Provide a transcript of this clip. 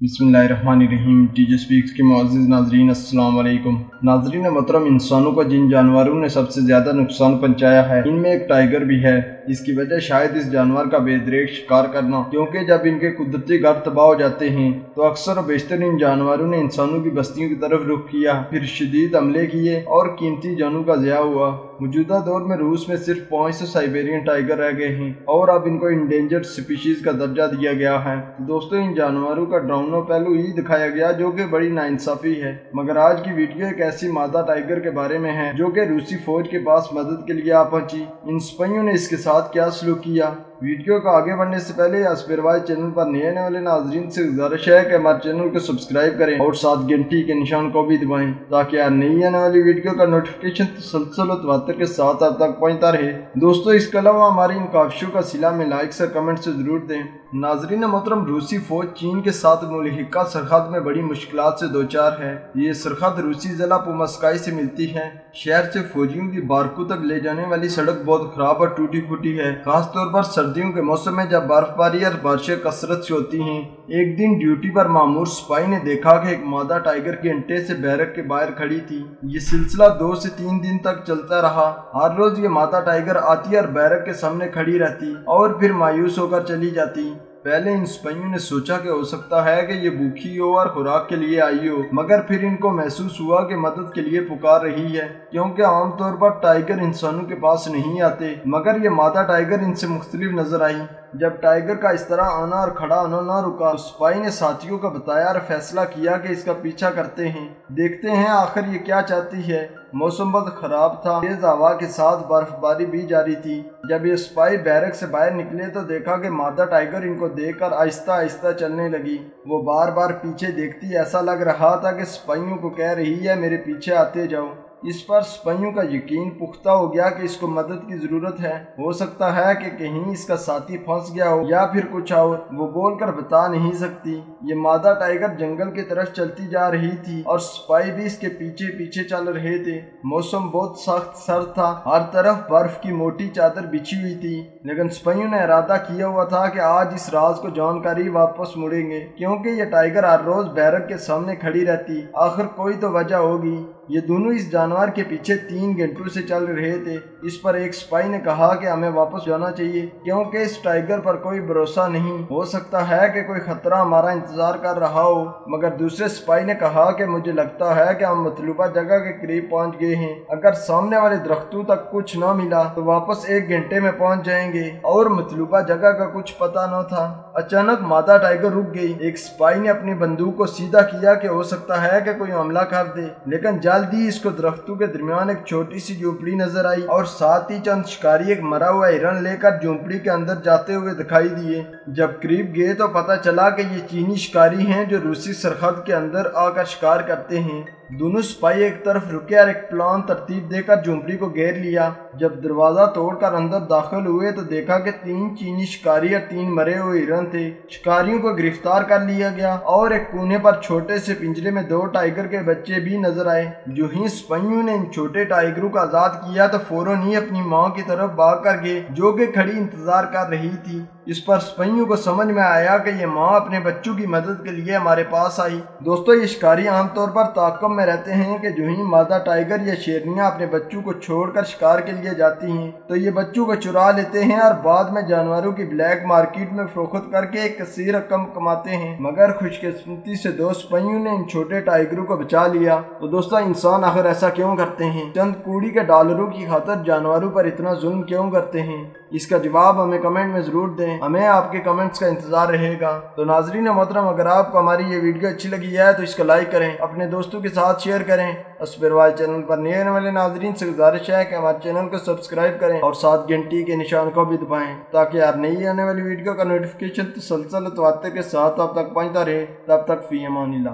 बिस्मिल्लाहिर्रहमानिर्रहीम। Teacher speaks के मुअज़्ज़िज़ नाज़रीन, अस्सलाम वालेकुम। नाज़रीन मोहतरम, इंसानों को जिन जानवरों ने सबसे ज़्यादा नुकसान पहुंचाया है इनमें एक टाइगर भी है। इसकी वजह शायद इस जानवर का बेदरेक शिकार करना, क्योंकि जब इनके कुदरती घर तबाह हो जाते हैं तो अक्सर और बेशतर इन जानवरों ने इंसानों की बस्तियों की तरफ रुख किया, फिर शदीद हमले किए और कीमती जानों का ज़िया हुआ। मौजूदा दौर में रूस में सिर्फ 500 साइबेरियन टाइगर रह गए हैं और अब इनको इंडेंजर्ड स्पीशीज का दर्जा दिया गया है। तो दोस्तों, इन जानवरों का ड्राउना पहलू ही दिखाया गया जो कि बड़ी नाइंसाफी है। मगर आज की वीडियो एक ऐसी मादा टाइगर के बारे में है जो कि रूसी फौज के पास मदद के लिए आ पहुंची। इन सिपाहियों ने इसके साथ क्या सलूक किया। वीडियो को आगे बढ़ने से पहले अस्पिरवाज चैनल पर नए आने वाले नाजरीन से गुजारिश है कि हमारे चैनल को सब्सक्राइब करें और साथ घंटी के निशान को भी दबाएं ताकि यार नई आने वाली वीडियो का नोटिफिकेशन तसलसल और तवातर के साथ आप तक पहुंचता रहे। दोस्तों, इसके अलावा हमारी इन काविशों का सिला में लाइक से कमेंट से जरूर दें। नाजरीन मोहतरम, रूसी फौज चीन के साथ मुल्हिका सरहद में बड़ी मुश्किलात से दो चार है। ये सरहद रूसी जिला पुमस्काई से मिलती है। शहर से फौजियों की बारकू तक ले जाने वाली सड़क बहुत खराब और टूटी फूटी है, खासतौर पर सर्दियों के मौसम में जब बर्फबारी और बारिशें कसरत से होती हैं। एक दिन ड्यूटी पर मामूर सिपाही ने देखा कि एक मादा टाइगर के अंटे से बैरक के बाहर खड़ी थी। ये सिलसिला 2 से 3 दिन तक चलता रहा। हर रोज ये मादा टाइगर आती और बैरक के सामने खड़ी रहती और फिर मायूस होकर चली जाती। पहले इन सिपाहियों ने सोचा कि हो सकता है कि ये भूखी हो और खुराक के लिए आई हो, मगर फिर इनको महसूस हुआ कि मदद के लिए पुकार रही है, क्योंकि आमतौर पर टाइगर इंसानों के पास नहीं आते। मगर ये मादा टाइगर इनसे मुख्तलिफ नजर आई। जब टाइगर का इस तरह आना और खड़ा होना ना रुका तो सिपाही ने साथियों को बताया और फैसला किया कि इसका पीछा करते हैं, देखते हैं आखिर ये क्या चाहती है। मौसम बहुत खराब था, तेज हवा के साथ बर्फबारी भी जारी थी। जब ये सिपाही बैरक से बाहर निकले तो देखा कि मादा टाइगर इनको देखकर आहिस्ता आहिस्ता चलने लगी। वो बार बार पीछे देखती, ऐसा लग रहा था कि सिपाहियों को कह रही है मेरे पीछे आते जाओ। इस पर सिपाहियों का यकीन पुख्ता हो गया कि इसको मदद की जरूरत है। हो सकता है कि कहीं इसका साथी फंस गया हो या फिर कुछ और, वो बोलकर बता नहीं सकती। ये मादा टाइगर जंगल की तरफ चलती जा रही थी और सिपाही भी इसके पीछे पीछे चल रहे थे। मौसम बहुत सख्त सर्द था, हर तरफ बर्फ की मोटी चादर बिछी हुई थी, लेकिन सिपाहियों ने इरादा किया हुआ था कि आज इस राज को जानकारी वापस मुड़ेंगे, क्योंकि ये टाइगर हर रोज बैरक के सामने खड़ी रहती। आखिर कोई तो वजह होगी। ये दोनों इस जानवर के पीछे 3 घंटों से चल रहे थे। इस पर एक सिपाही ने कहा कि हमें वापस जाना चाहिए, क्योंकि इस टाइगर पर कोई भरोसा नहीं, हो सकता है कि कोई खतरा हमारा इंतजार कर रहा हो। मगर दूसरे सिपाही ने कहा कि मुझे लगता है कि हम मतलूबा जगह के करीब पहुंच गए हैं। अगर सामने वाले दरख्तों तक कुछ न मिला तो वापस 1 घंटे में पहुंच जाएंगे, और मतलूबा जगह का कुछ पता न था। अचानक मादा टाइगर रुक गई। एक सिपाही ने अपनी बंदूक को सीधा किया कि हो सकता है कि कोई हमला कर दे, लेकिन जल्दी इसको दरख्तों के दरमियान एक छोटी सी झोंपड़ी नजर आई और साथ ही चंद शिकारी एक मरा हुआ हिरन लेकर झोंपड़ी के अंदर जाते हुए दिखाई दिए। जब करीब गए तो पता चला कि ये चीनी शिकारी हैं जो रूसी सरहद के अंदर आकर शिकार करते हैं। दोनों सिपाही एक तरफ रुके और एक प्लान तरतीब देकर झोंपड़ी को घेर लिया। जब दरवाजा तोड़कर अंदर दाखिल हुए तो देखा कि 3 चीनी शिकारी और 3 मरे हुए हिरन थे। शिकारियों को गिरफ्तार कर लिया गया और एक कोने पर छोटे से पिंजरे में 2 टाइगर के बच्चे भी नजर आए। जो ही सिपाहियों ने इन छोटे टाइगरों को आजाद किया तो फौरन ही अपनी माँ की तरफ भाग कर गए, जो कि खड़ी इंतजार कर रही थी। इस पर सिपाहियों को समझ में आया कि ये माँ अपने बच्चों की मदद के लिए हमारे पास आई। दोस्तों, ये शिकारी आमतौर पर ताक़ुब में रहते हैं कि जो ही मादा टाइगर या शेरनियां अपने बच्चों को छोड़कर शिकार के लिए जाती हैं तो ये बच्चों को चुरा लेते हैं और बाद में जानवरों की ब्लैक मार्केट में फरोख्त करके एक कसीर रकम कमाते हैं। मगर खुशकिस्मती से 2 सिपाहियों ने इन छोटे टाइगरों को बचा लिया। तो दोस्तों, इंसान आखिर ऐसा क्यों करते हैं? चंद कूड़ी के डॉलरों की खातिर जानवरों पर इतना जुल्म क्यों करते हैं? इसका जवाब हमें कमेंट में जरूर दें। हमें आपके कमेंट्स का इंतजार रहेगा। तो नाजरीन मोहतरम, अगर आपको हमारी ये वीडियो अच्छी लगी है तो इसका लाइक करें, अपने दोस्तों के साथ शेयर करें। अस्पिरवाज चैनल पर नए आने वाले नाजरीन से गुजारिश है कि हमारे चैनल को सब्सक्राइब करें और साथ घंटी के निशान को भी दबाएं ताकि आप नई आने वाली वीडियो का नोटिफिकेशन तसलसल तवातर के साथ आप तक पहुंचता रहे। तब तक फी अमानिल्लाह।